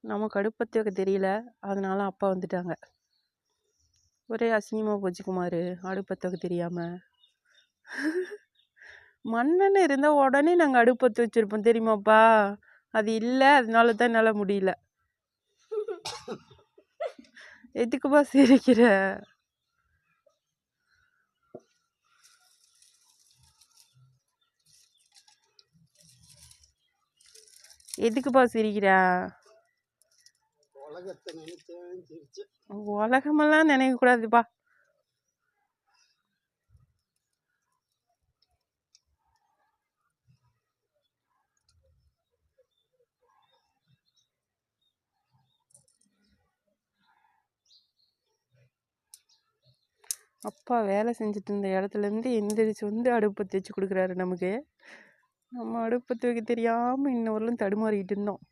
நமக்கு அடுப்பத்தி வைக்க தெரியல, அதனால அப்பா வந்துட்டாங்க. ஒரே அசிங்கமாக போச்சு குமார், அடுப்பத்தி வைக்க தெரியாமல். மண்ணெண்ணெய் இருந்தால் உடனே நாங்கள் அடுப்பத்தி வச்சுருப்போம் தெரியுமாப்பா. அது இல்லை, அதனால தான் என்னால் முடியல. எதுக்குப்பா சிரிக்கிற? எதுக்குப்பா சிரிக்கிற? உலகமெல்லாம் நினைக்கக்கூடாதுப்பா. அப்பா வேலை செஞ்சுட்டு இருந்த இடத்துலேருந்து எந்திரிச்சு வந்து அடுப்பத்தி வச்சு கொடுக்குறாரு நமக்கு. நம்ம அடுப்பத்தி வைக்க தெரியாமல் இன்னொருலும் தடுமாறிக்கிட்டு இருந்தோம்.